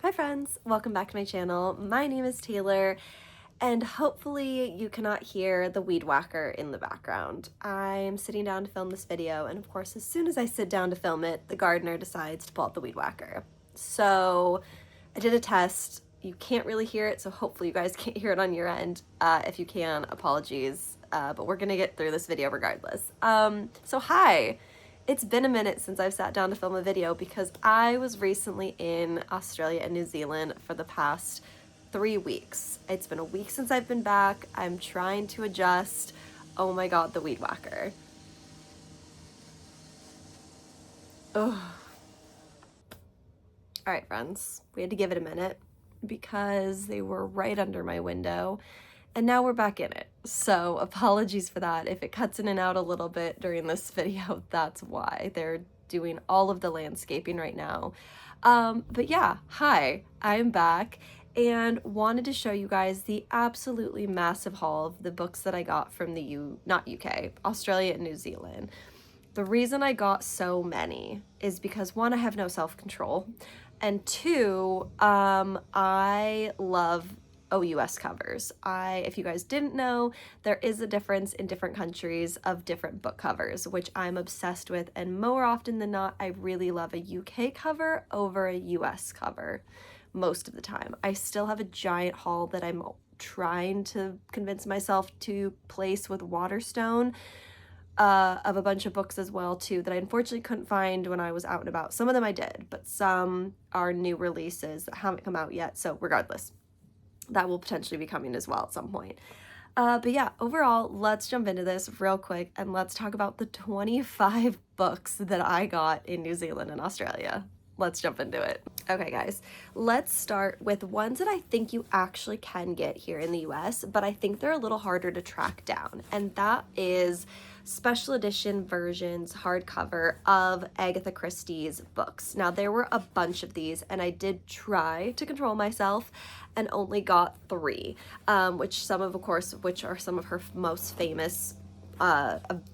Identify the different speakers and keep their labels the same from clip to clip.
Speaker 1: Hi friends, welcome back to my channel. My name is Taylor and hopefully you cannot hear the weed whacker in the background. I'm sitting down to film this video and of course as soon as I sit down to film it, the gardener decides to pull out the weed whacker. So I did a test. You can't really hear it, so hopefully you guys can't hear it on your end. If you can, apologies, but we're gonna get through this video regardless. So hi! It's been a minute since I've sat down to film a video because I was recently in Australia and New Zealand for the past 3 weeks. It's been a week since I've been back. I'm trying to adjust. Oh my god, the weed whacker. Ugh. Alright friends, we had to give it a minute because they were right under my window and now we're back in it. So apologies for that. If it cuts in and out a little bit during this video, that's why. They're doing all of the landscaping right now. But yeah, hi, I'm back and wanted to show you guys the absolutely massive haul of the books that I got from not UK, Australia and New Zealand. The reason I got so many is because one, I have no self-control, and two, I love OUS covers. If you guys didn't know, there is a difference in different countries of different book covers, which I'm obsessed with, and more often than not, I really love a UK cover over a US cover most of the time. I still have a giant haul that I'm trying to convince myself to place with Waterstone, of a bunch of books as well too that I unfortunately couldn't find when I was out and about. Some of them I did, but some are new releases that haven't come out yet, so regardless, that will potentially be coming as well at some point. But yeah, overall, let's jump into this real quick and let's talk about the 25 books that I got in New Zealand and Australia. Let's jump into it. Okay guys, let's start with ones that I think you actually can get here in the US, but I think they're a little harder to track down, and that is special edition versions hardcover of Agatha Christie's books. Now there were a bunch of these and I did try to control myself and only got 3, which are some of her most famous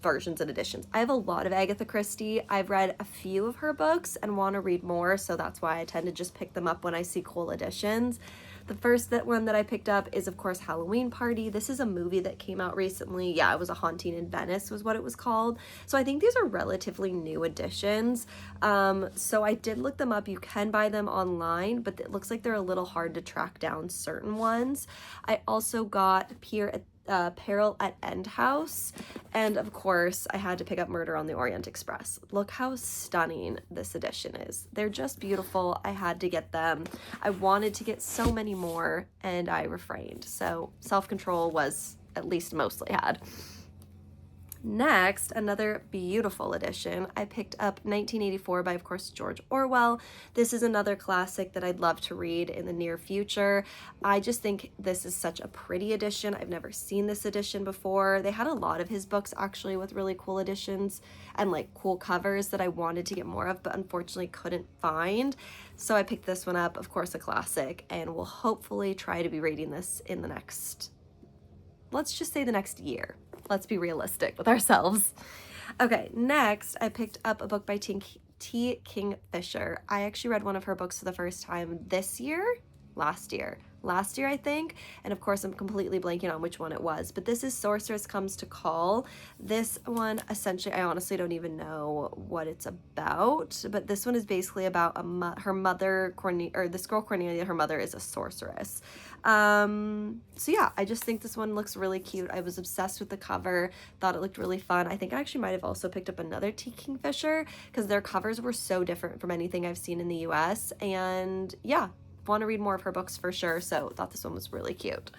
Speaker 1: versions and editions. I have a lot of Agatha Christie. I've read a few of her books and want to read more, so that's why I tend to just pick them up when I see cool editions. The first one that I picked up is of course Halloween Party. This is a movie that came out recently. Yeah, it was A Haunting in Venice was what it was called. So I think these are relatively new editions. So I did look them up. You can buy them online, but it looks like they're a little hard to track down certain ones. I also got Peril at End House, and of course I had to pick up Murder on the Orient Express. Look how stunning this edition is. They're just beautiful. I had to get them. I wanted to get so many more and I refrained, so self-control was at least mostly had. Next, another beautiful edition. I picked up 1984 by, of course, George Orwell. This is another classic that I'd love to read in the near future. I just think this is such a pretty edition. I've never seen this edition before. They had a lot of his books actually with really cool editions and like cool covers that I wanted to get more of, but unfortunately couldn't find. So I picked this one up, of course, a classic, and will hopefully try to be reading this in the next, let's just say the next year. Let's be realistic with ourselves. Okay, next I picked up a book by T. Kingfisher. I actually read one of her books for the first time last year I think, and of course I'm completely blanking on which one it was, but this is Sorceress Comes to Call. This one, essentially, I honestly don't even know what it's about, but this one is basically about her mother, this girl Cornelia. Her mother is a sorceress. So yeah, I just think this one looks really cute. I was obsessed with the cover, thought it looked really fun. I think I actually might have also picked up another T. Kingfisher because their covers were so different from anything I've seen in the US, and yeah, want to read more of her books for sure, so thought this one was really cute.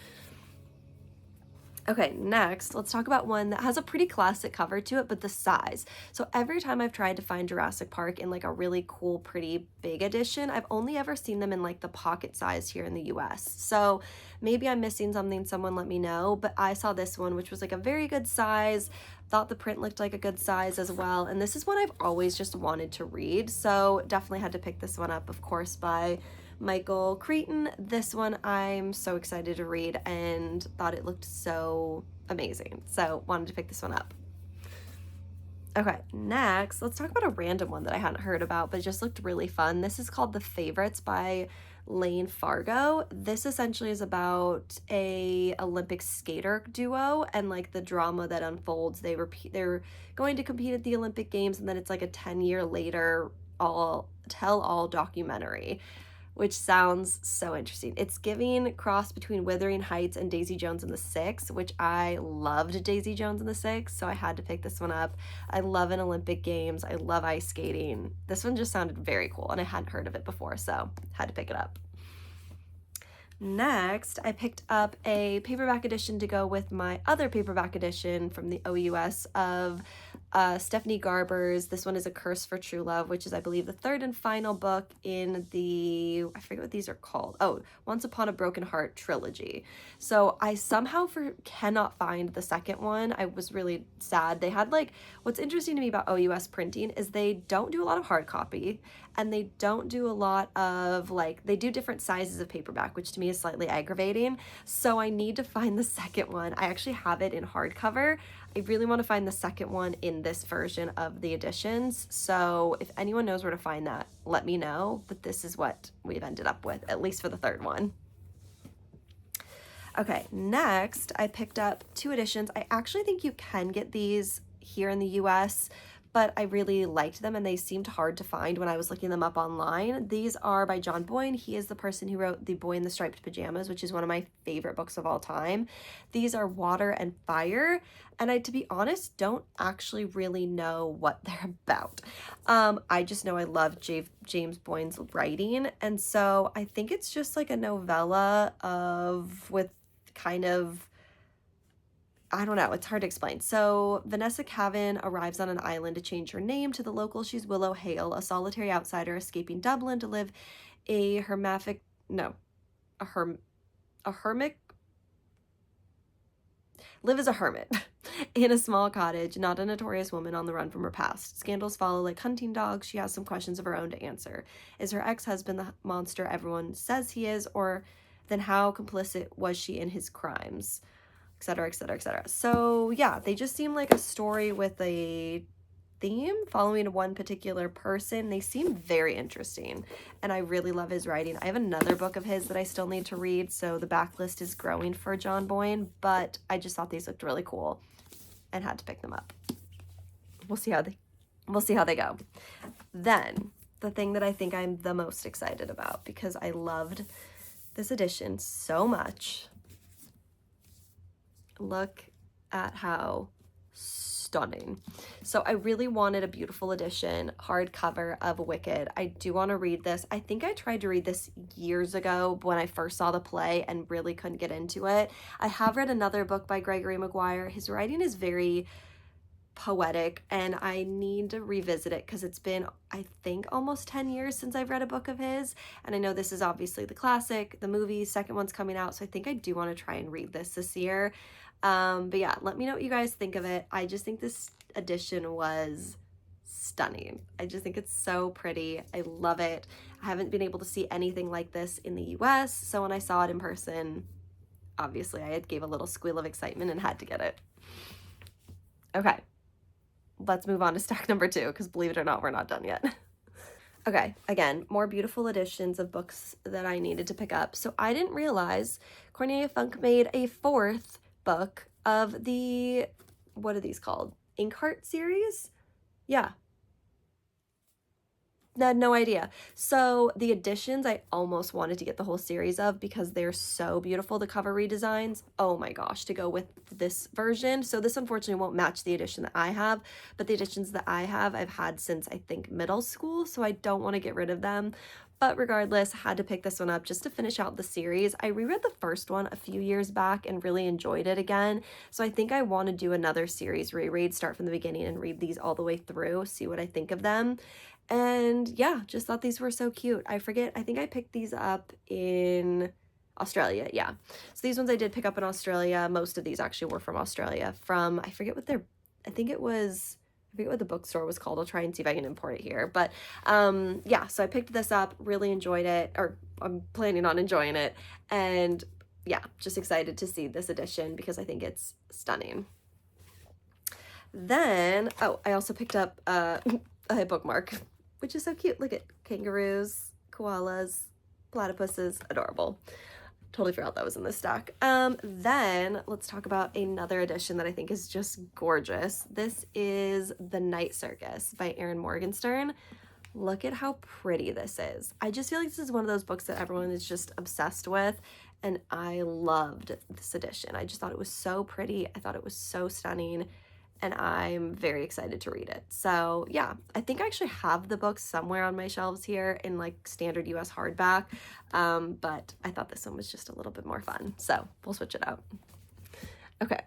Speaker 1: Okay, next, let's talk about one that has a pretty classic cover to it, but the size. So every time I've tried to find Jurassic Park in like a really cool, pretty big edition, I've only ever seen them in like the pocket size here in the US. So maybe I'm missing something, someone let me know, but I saw this one, which was like a very good size, thought the print looked like a good size as well, and this is one I've always just wanted to read, so definitely had to pick this one up, of course, by Michael Crichton. This one I'm so excited to read and thought it looked so amazing, so wanted to pick this one up. Okay, next, let's talk about a random one that I hadn't heard about but just looked really fun. This is called The Favorites by Lane Fargo. This essentially is about a Olympic skater duo and like the drama that unfolds. They're going to compete at the Olympic Games, and then it's like a 10-year later all tell all documentary, which sounds so interesting. It's giving cross between Wuthering Heights and Daisy Jones and the Six, which I loved Daisy Jones and the Six, so I had to pick this one up. I love an Olympic Games. I love ice skating. This one just sounded very cool, and I hadn't heard of it before, so had to pick it up. Next, I picked up a paperback edition to go with my other paperback edition from the OUS of Stephanie Garber's This One is a Curse for True Love, which is, I believe, the third and final book in the, I forget what these are called. Oh, Once Upon a Broken Heart trilogy. So I somehow cannot find the second one. I was really sad. They had like, what's interesting to me about OUS printing is they don't do a lot of hard copy, and they don't do a lot of like, they do different sizes of paperback, which to me is slightly aggravating. So I need to find the second one. I actually have it in hardcover. I really want to find the second one in this version of the editions. So if anyone knows where to find that, let me know. But this is what we've ended up with, at least for the third one. Okay, next I picked up 2 editions. I actually think you can get these here in the US, but I really liked them and they seemed hard to find when I was looking them up online. These are by John Boyne. He is the person who wrote The Boy in the Striped Pajamas, which is one of my favorite books of all time. These are Water and Fire, and I, to be honest, don't actually really know what they're about. I just know I love James Boyne's writing, and so I think it's just like a novella with kind of, I don't know, it's hard to explain. So Vanessa Cavan arrives on an island to change her name. To the locals, she's Willow Hale, a solitary outsider escaping Dublin to live a hermic live as a hermit in a small cottage, not a notorious woman on the run from her past. Scandals follow like hunting dogs. She has some questions of her own to answer. Is her ex-husband the monster everyone says he is, or then how complicit was she in his crimes? Etc., etc., etc. So yeah, they just seem like a story with a theme following one particular person. They seem very interesting, and I really love his writing. I have another book of his that I still need to read, so the backlist is growing for John Boyne, but I just thought these looked really cool and had to pick them up. We'll see how they go. Then the thing that I think I'm the most excited about, because I loved this edition so much. Look at how stunning. So I really wanted a beautiful edition hardcover of Wicked. I do want to read this. I think I tried to read this years ago when I first saw the play and really couldn't get into it. I have read another book by Gregory Maguire. His writing is very poetic, and I need to revisit it because it's been, I think, almost 10 years since I've read a book of his, and I know this is obviously the classic, the movie, second one's coming out, so I think I do want to try and read this year. But yeah, let me know what you guys think of it. I just think this edition was stunning. I just think it's so pretty. I love it. I haven't been able to see anything like this in the US, so when I saw it in person, obviously I gave a little squeal of excitement and had to get it. Okay, let's move on to stack number 2, because believe it or not, we're not done yet. Okay, again, more beautiful editions of books that I needed to pick up. So I didn't realize Cornelia Funk made a 4th book of the, what are these called? Inkheart series? Yeah. I had no idea. So the editions I almost wanted to get the whole series of because they're so beautiful, the cover redesigns. Oh my gosh, to go with this version. So this unfortunately won't match the edition that I have, but the editions that I have, I've had since I think middle school, so I don't want to get rid of them. But regardless, I had to pick this one up just to finish out the series. I reread the first one a few years back and really enjoyed it again. So I think I want to do another series reread, start from the beginning and read these all the way through, see what I think of them. And yeah, just thought these were so cute. I forget, I think I picked these up in Australia, yeah. So these ones I did pick up in Australia. Most of these actually were from Australia, from, I forget what I forget what the bookstore was called. I'll try and see if I can import it here. But yeah, so I picked this up, really enjoyed it, or I'm planning on enjoying it. And yeah, just excited to see this edition because I think it's stunning. Then, oh, I also picked up a bookmark, which is so cute. Look at kangaroos, koalas, Platypus is adorable. Totally forgot that was in this stack. Then let's talk about another edition that I think is just gorgeous. This is The Night Circus by Erin Morgenstern. Look at how pretty this is. I just feel like this is one of those books that everyone is just obsessed with, and I loved this edition. I just thought it was so pretty. I thought it was so stunning, and I'm very excited to read it. So yeah, I think I actually have the book somewhere on my shelves here in like standard US hardback, but I thought this one was just a little bit more fun, so we'll switch it out. Okay,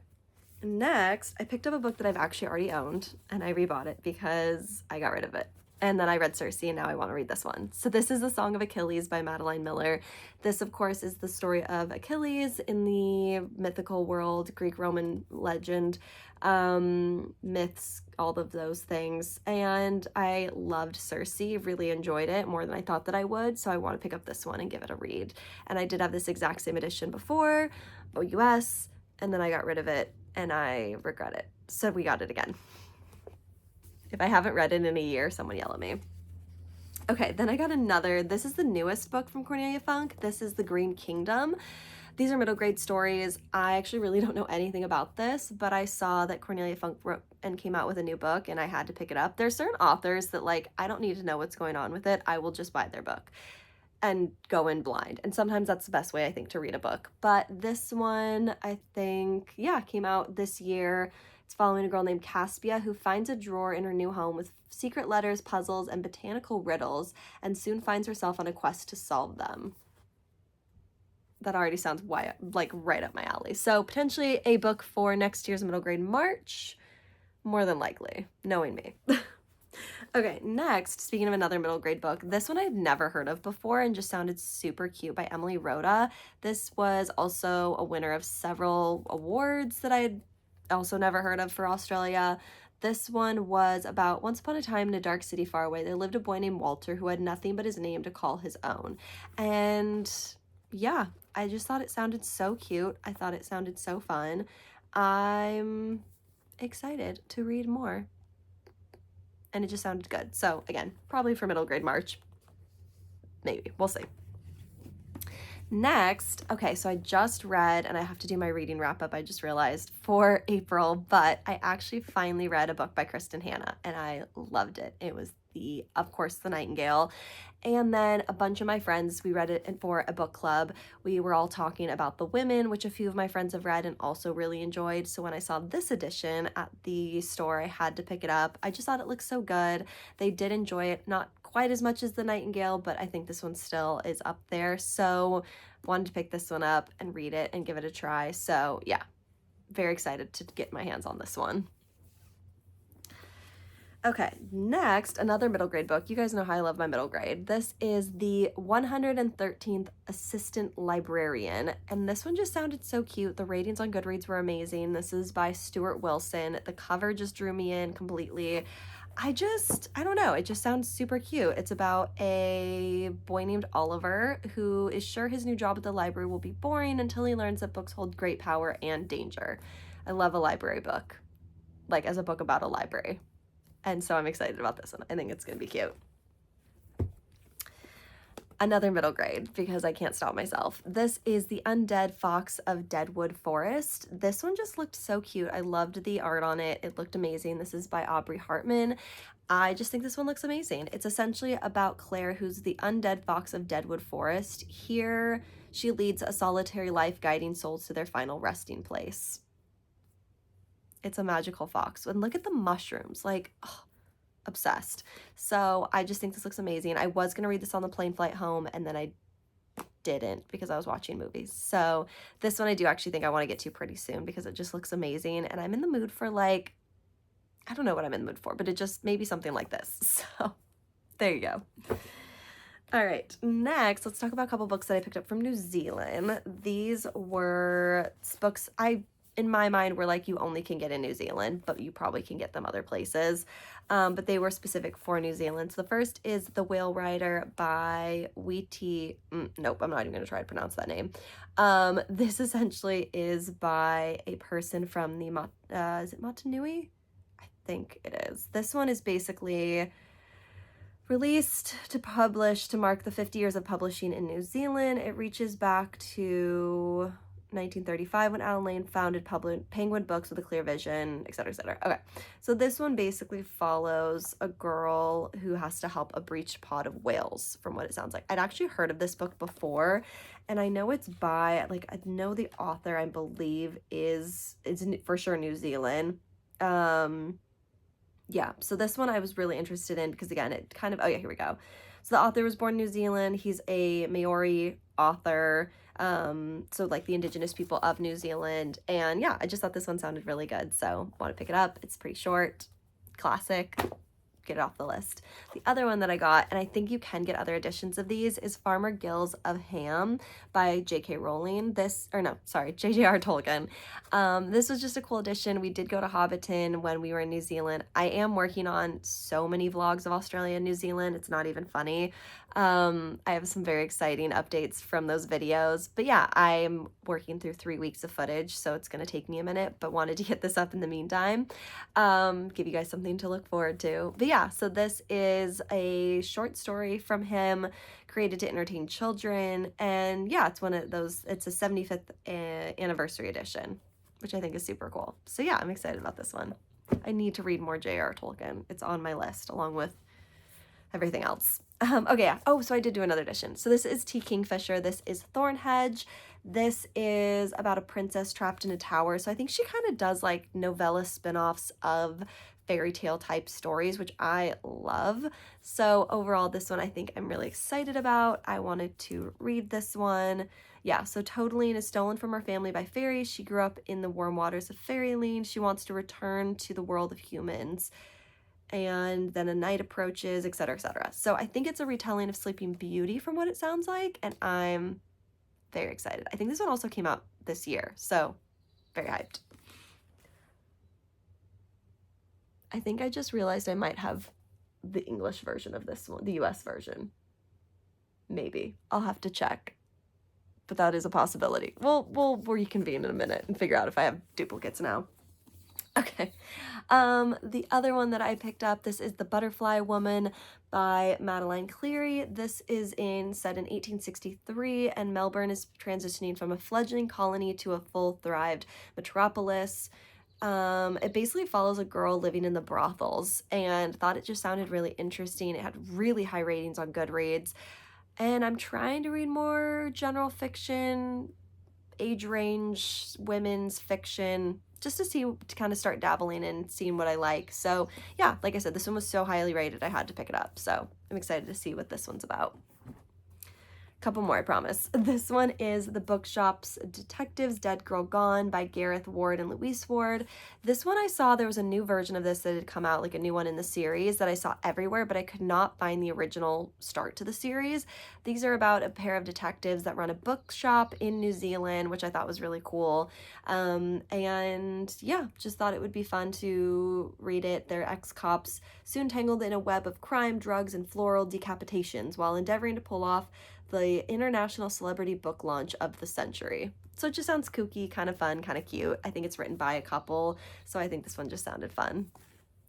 Speaker 1: next I picked up a book that I've actually already owned, and I rebought it because I got rid of it. And then I read Circe, and now I want to read this one. So this is The Song of Achilles by Madeline Miller. This, of course, is the story of Achilles in the mythical world, Greek-Roman legend, myths, all of those things. And I loved Circe, really enjoyed it more than I thought that I would. So I want to pick up this one and give it a read. And I did have this exact same edition before, OUS, and then I got rid of it, and I regret it. So we got it again. If I haven't read it in a year, someone yell at me. Okay, then I got another. This is the newest book from Cornelia Funk. This is The Green Kingdom. These are middle grade stories. I actually really don't know anything about this, but I saw that Cornelia Funk wrote and came out with a new book, and I had to pick it up. There's certain authors that, like, I don't need to know what's going on with it. I will just buy their book and go in blind. And sometimes that's the best way, I think, to read a book. But this one, I think, yeah, came out this year. It's following a girl named Caspia who finds a drawer in her new home with secret letters, puzzles, and botanical riddles, and soon finds herself on a quest to solve them. That already sounds like right up my alley. So potentially a book for next year's middle grade March, more than likely, knowing me. Okay, next, speaking of another middle grade book, this one I've never heard of before and just sounded super cute, by Emily Rhoda. This was also a winner of several awards that I had also never heard of for Australia. This one was about once upon a time in a dark city far away, there lived a boy named Walter who had nothing but his name to call his own. And yeah, I just thought it sounded so cute. I thought it sounded so fun. I'm excited to read more. And it just sounded good. So again, probably for middle grade March. Maybe. We'll see. Next, okay, so I just read, and I have to do my reading wrap up, I just realized, for April, but I actually finally read a book by Kristen Hanna, and I loved it. It was of course, The Nightingale. And then a bunch of my friends, we read it for a book club. We were all talking about The Women, which a few of my friends have read and also really enjoyed. So when I saw this edition at the store, I had to pick it up. I just thought it looked so good. They did enjoy it, not quite as much as The Nightingale, but I think this one still is up there. So wanted to pick this one up and read it and give it a try. So yeah, very excited to get my hands on this one. Okay, next, another middle grade book. You guys know how I love my middle grade. This is the 113th Assistant Librarian, and this one just sounded so cute. The ratings on Goodreads were amazing. This is by Stuart Wilson. The cover just drew me in completely. I don't know, it just sounds super cute. It's about a boy named Oliver who is sure his new job at the library will be boring until he learns that books hold great power and danger. I love a library book, like as a book about a library. And so I'm excited about this one. I think it's going to be cute. Another middle grade, because I can't stop myself. This is The Undead Fox of Deadwood Forest. This one just looked so cute. I loved the art on it. It looked amazing. This is by Aubrey Hartman. I just think this one looks amazing. It's essentially about Claire, who's the undead fox of Deadwood Forest. Here, she leads a solitary life, guiding souls to their final resting place. It's a magical fox. And look at the mushrooms, like, oh, obsessed. So I just think this looks amazing. I was going to read this on the plane flight home, and then I didn't because I was watching movies. So this one I do actually think I want to get to pretty soon because it just looks amazing. And I'm in the mood for, like, I don't know what I'm in the mood for, but it just maybe something like this. So there you go. All right, next, let's talk about a couple books that I picked up from New Zealand. These were books in my mind, were like you only can get in New Zealand, but you probably can get them other places. But they were specific for New Zealand. So the first is The Whale Rider by nope, I'm not even going to try to pronounce that name. This essentially is by a person from the, is it Motunui? I think it is. This one is basically Released to publish to mark the 50 years of publishing in New Zealand. It reaches back to 1935 when Alan Lane founded Penguin Books with a clear vision, etc., etc. Okay, so this one basically follows a girl who has to help a breached pod of whales, from what it sounds like. I'd actually heard of this book before, and I know it's by, like, I know the author, I believe, is for sure New Zealand. Yeah, so this one I was really interested in because, again, it kind of, oh yeah, here we go. So the author was born in New Zealand. He's a Maori author, so like the indigenous people of New Zealand. And yeah, I just thought this one sounded really good, so want to pick it up. It's pretty short, classic. Get it off the list. The other one that I got, and I think you can get other editions of these, is Farmer Gills of Ham by J.K. Rowling. J.J.R. Tolkien. This was just a cool edition. We did go to Hobbiton when we were in New Zealand. I am working on so many vlogs of Australia and New Zealand. It's not even funny. I have some very exciting updates from those videos. But yeah, I'm working through 3 weeks of footage, so it's going to take me a minute, but wanted to get this up in the meantime. Give you guys something to look forward to. But yeah, so this is a short story from him created to entertain children. And yeah, it's one of those, it's a 75th anniversary edition, which I think is super cool. So yeah, I'm excited about this one. I need to read more J.R. Tolkien. It's on my list along with everything else. Okay, yeah. Oh, so I did do another edition. So this is T. Kingfisher. This is Thornhedge. This is about a princess trapped in a tower. So I think she kind of does like novella spin-offs of fairy tale type stories, which I love. So overall, this one I think I'm really excited about. I wanted to read this one. Yeah, so Toadalene is stolen from her family by fairies. She grew up in the warm waters of Fairyland. She wants to return to the world of humans. And then a night approaches, etc., etc. So I think it's a retelling of Sleeping Beauty from what it sounds like, and I'm very excited. I think this one also came out this year, so very hyped. I think I just realized I might have the English version of this one, the US version. Maybe. I'll have to check. But that is a possibility. We'll reconvene in a minute and figure out if I have duplicates now. Okay. The other one that I picked up, this is The Butterfly Woman by Madeline Cleary. This is set in 1863, and Melbourne is transitioning from a fledgling colony to a full-thrived metropolis. It basically follows a girl living in the brothels, and thought it just sounded really interesting. It had really high ratings on Goodreads, and I'm trying to read more general fiction, age range, women's fiction, just to kind of start dabbling and seeing what I like. So yeah, like I said, this one was so highly rated, I had to pick it up. So I'm excited to see what this one's about. Couple more, I promise. This one is The Bookshop's Detectives, Dead Girl Gone by Gareth Ward and Louise Ward. This one I saw, there was a new version of this that had come out, like a new one in the series that I saw everywhere, but I could not find the original start to the series. These are about a pair of detectives that run a bookshop in New Zealand, which I thought was really cool. And yeah, just thought it would be fun to read it. They're ex-cops soon tangled in a web of crime, drugs, and floral decapitations while endeavoring to pull off the international celebrity book launch of the century. So it just sounds kooky, kind of fun, kind of cute. I think it's written by a couple, so I think this one just sounded fun.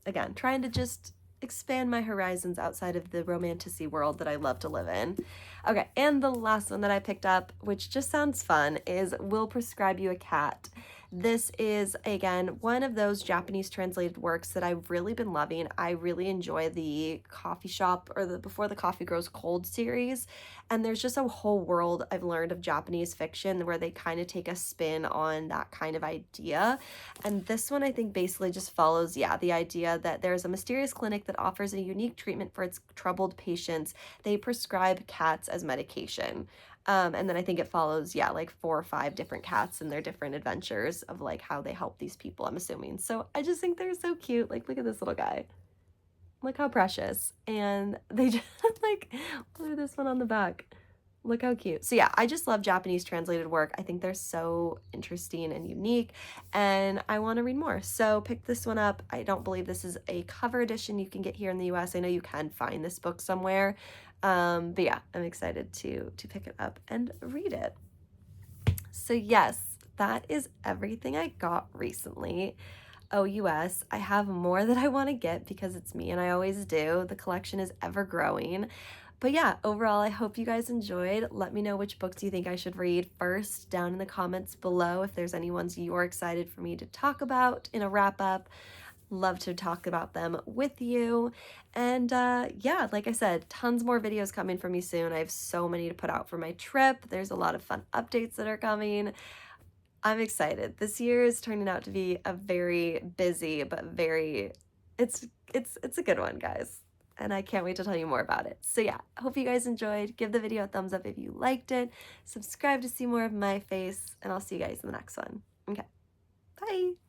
Speaker 1: Again, trying to just expand my horizons outside of the romantasy world that I love to live in. Okay, and the last one that I picked up, which just sounds fun, is We'll Prescribe You a Cat. This is, again, one of those Japanese translated works that I've really been loving. I really enjoy the coffee shop, or the Before the Coffee Grows Cold series. And there's just a whole world I've learned of Japanese fiction where they kind of take a spin on that kind of idea. And this one, I think, basically just follows, the idea that there's a mysterious clinic that offers a unique treatment for its troubled patients. They prescribe cats as medication. And then I think it follows, like 4 or 5 different cats and their different adventures of like how they help these people, I'm assuming. So I just think they're so cute. Like, look at this little guy. Look how precious. And they just like, look at this one on the back. Look how cute. So yeah, I just love Japanese translated work. I think they're so interesting and unique, and I want to read more. So pick this one up. I don't believe this is a cover edition you can get here in the US. I know you can find this book somewhere. But yeah, I'm excited to pick it up and read it. So yes, that is everything I got recently. OUS. I have more that I want to get because it's me and I always do. The collection is ever growing. But yeah, overall, I hope you guys enjoyed. Let me know which books you think I should read first down in the comments below if there's any ones you're excited for me to talk about in a wrap up. Love to talk about them with you. And yeah, like I said, tons more videos coming from me soon. I have so many to put out for my trip. There's a lot of fun updates that are coming. I'm excited. This year is turning out to be a very busy but very it's a good one, guys. And I can't wait to tell you more about it. So yeah, hope you guys enjoyed. Give the video a thumbs up if you liked it. Subscribe to see more of my face, and I'll see you guys in the next one. Okay. Bye.